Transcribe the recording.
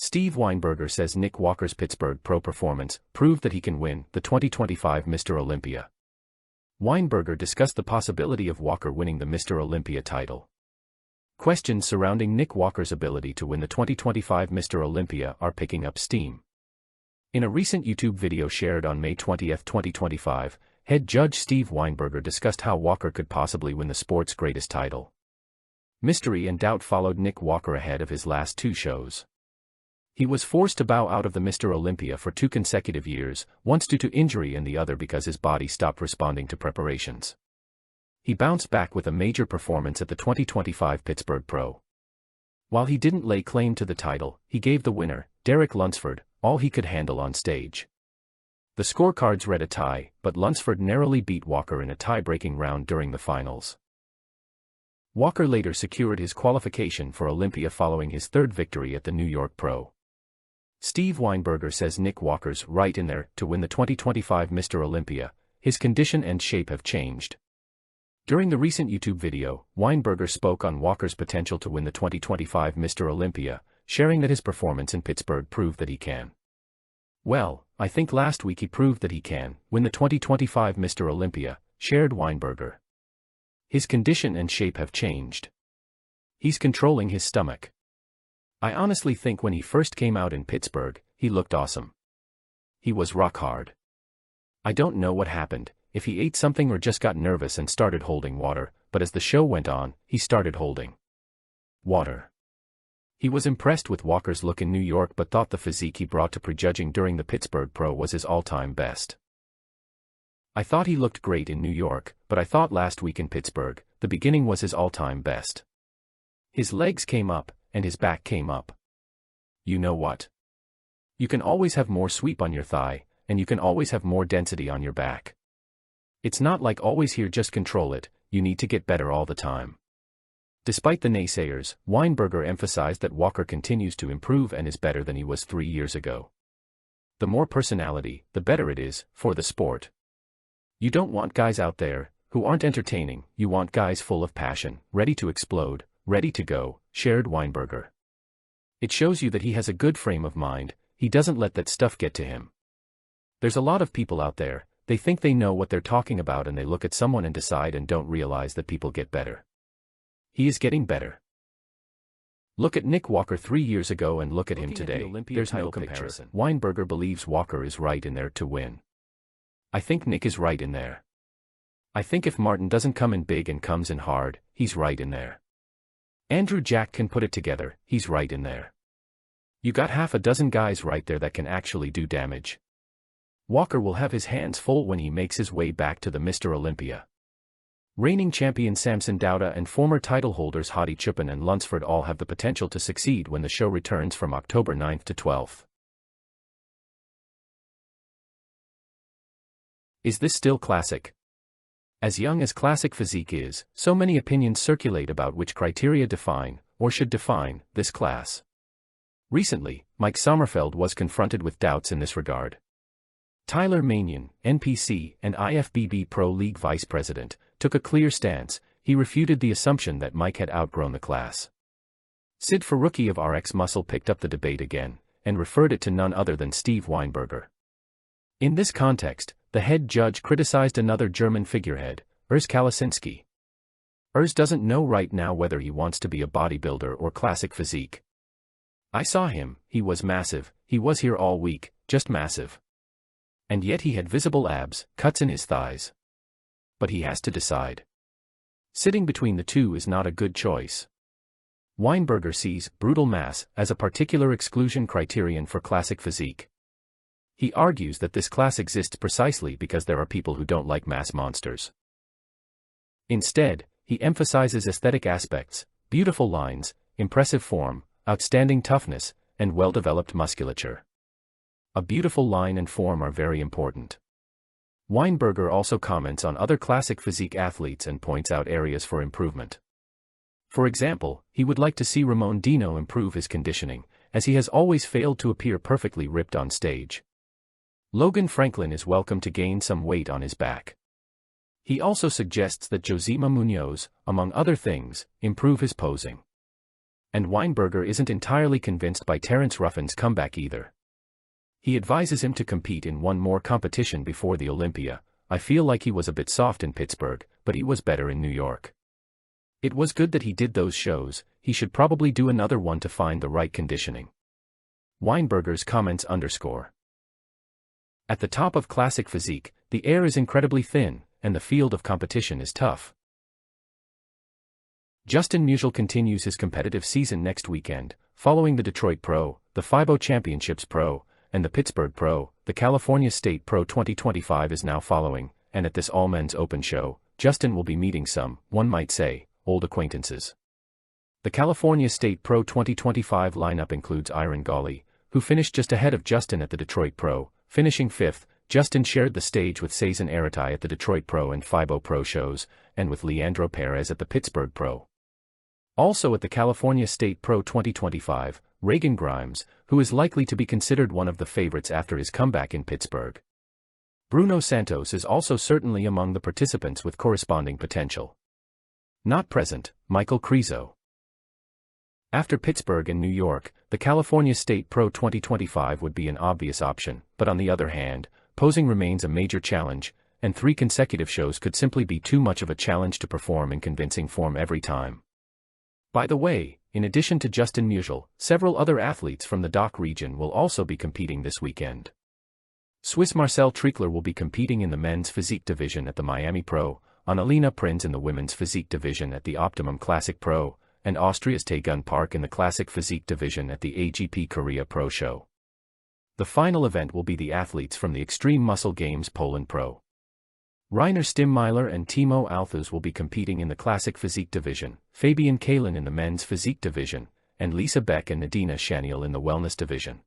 Steve Weinberger says Nick Walker's Pittsburgh pro performance proved that he can win the 2025 Mr. Olympia. Weinberger discussed the possibility of Walker winning the Mr. Olympia title. Questions surrounding Nick Walker's ability to win the 2025 Mr. Olympia are picking up steam. In a recent YouTube video shared on May 20, 2025, head judge Steve Weinberger discussed how Walker could possibly win the sport's greatest title. Mystery and doubt followed Nick Walker ahead of his last two shows. He was forced to bow out of the Mr. Olympia for 2 consecutive years, once due to injury and the other because his body stopped responding to preparations. He bounced back with a major performance at the 2025 Pittsburgh Pro. While he didn't lay claim to the title, he gave the winner, Derek Lunsford, all he could handle on stage. The scorecards read a tie, but Lunsford narrowly beat Walker in a tie-breaking round during the finals. Walker later secured his qualification for Olympia following his third victory at the New York Pro. Steve Weinberger says Nick Walker's right in there to win the 2025 Mr. Olympia. His condition and shape have changed. During the recent YouTube video, Weinberger spoke on Walker's potential to win the 2025 Mr. Olympia, sharing that his performance in Pittsburgh proved that he can. Well, I think last week he proved that he can win the 2025 Mr. Olympia, shared Weinberger. His condition and shape have changed. He's controlling his stomach. I honestly think when he first came out in Pittsburgh, he looked awesome. He was rock hard. I don't know what happened, if he ate something or just got nervous and started holding water, but as the show went on, he started holding water. He was impressed with Walker's look in New York but thought the physique he brought to prejudging during the Pittsburgh Pro was his all-time best. I thought he looked great in New York, but I thought last week in Pittsburgh, the beginning was his all-time best. His legs came up, and his back came up. You know what? You can always have more sweep on your thigh, and you can always have more density on your back. It's not like always here just control it, you need to get better all the time. Despite the naysayers, Weinberger emphasized that Walker continues to improve and is better than he was 3 years ago. The more personality, the better it is, for the sport. You don't want guys out there who aren't entertaining, you want guys full of passion, ready to explode, ready to go, shared Weinberger. It shows you that he has a good frame of mind, he doesn't let that stuff get to him. There's a lot of people out there, they think they know what they're talking about and they look at someone and decide and don't realize that people get better. He is getting better. Look at Nick Walker 3 years ago and look at him today, there's no comparison. Weinberger believes Walker is right in there to win. I think Nick is right in there. I think if Martin doesn't come in big and comes in hard, he's right in there. Andrew Jack can put it together, he's right in there. You got half a dozen guys right there that can actually do damage. Walker will have his hands full when he makes his way back to the Mr. Olympia. Reigning champion Samson Dauda and former title holders Hadi Choopan and Lunsford all have the potential to succeed when the show returns from October 9th to 12th. Is this still classic? As young as classic physique is, so many opinions circulate about which criteria define, or should define, this class. Recently, Mike Sommerfeld was confronted with doubts in this regard. Tyler Manion, NPC and IFBB Pro League Vice President, took a clear stance. He refuted the assumption that Mike had outgrown the class. Sid Faruqi of RX Muscle picked up the debate again, and referred it to none other than Steve Weinberger. In this context, the head judge criticized another German figurehead, Urs Kalasinski. Urs doesn't know right now whether he wants to be a bodybuilder or classic physique. I saw him, he was massive, he was here all week, just massive. And yet he had visible abs, cuts in his thighs. But he has to decide. Sitting between the two is not a good choice. Weinberger sees brutal mass as a particular exclusion criterion for classic physique. He argues that this class exists precisely because there are people who don't like mass monsters. Instead, he emphasizes aesthetic aspects, beautiful lines, impressive form, outstanding toughness, and well-developed musculature. A beautiful line and form are very important. Weinberger also comments on other classic physique athletes and points out areas for improvement. For example, he would like to see Ramon Dino improve his conditioning, as he has always failed to appear perfectly ripped on stage. Logan Franklin is welcome to gain some weight on his back. He also suggests that Josima Munoz, among other things, improve his posing. And Weinberger isn't entirely convinced by Terence Ruffin's comeback either. He advises him to compete in one more competition before the Olympia. I feel like he was a bit soft in Pittsburgh, but he was better in New York. It was good that he did those shows, he should probably do another one to find the right conditioning. Weinberger's comments _. At the top of classic physique, the air is incredibly thin, and the field of competition is tough. Justin Musial continues his competitive season next weekend, following the Detroit Pro, the FIBO Championships Pro, and the Pittsburgh Pro. The California State Pro 2025 is now following, and at this all-men's open show, Justin will be meeting some, one might say, old acquaintances. The California State Pro 2025 lineup includes Iron Gawley, who finished just ahead of Justin at the Detroit Pro, finishing 5th. Justin shared the stage with Seizon Aratai at the Detroit Pro and FIBO Pro shows, and with Leandro Perez at the Pittsburgh Pro. Also at the California State Pro 2025, Reagan Grimes, who is likely to be considered one of the favorites after his comeback in Pittsburgh. Bruno Santos is also certainly among the participants with corresponding potential. Not present, Michael Krizo. After Pittsburgh and New York, the California State Pro 2025 would be an obvious option, but on the other hand, posing remains a major challenge, and 3 consecutive shows could simply be too much of a challenge to perform in convincing form every time. By the way, in addition to Justin Musial, several other athletes from the DACH region will also be competing this weekend. Swiss Marcel Trickler will be competing in the men's physique division at the Miami Pro, Annalena Prins in the women's physique division at the Optimum Classic Pro, and Austria's Taegun Park in the Classic Physique division at the AGP Korea Pro Show. The final event will be the athletes from the Extreme Muscle Games Poland Pro. Rainer Stimmeiler and Timo Althus will be competing in the Classic Physique division, Fabian Kalin in the men's physique division, and Lisa Beck and Nadina Shaniel in the wellness division.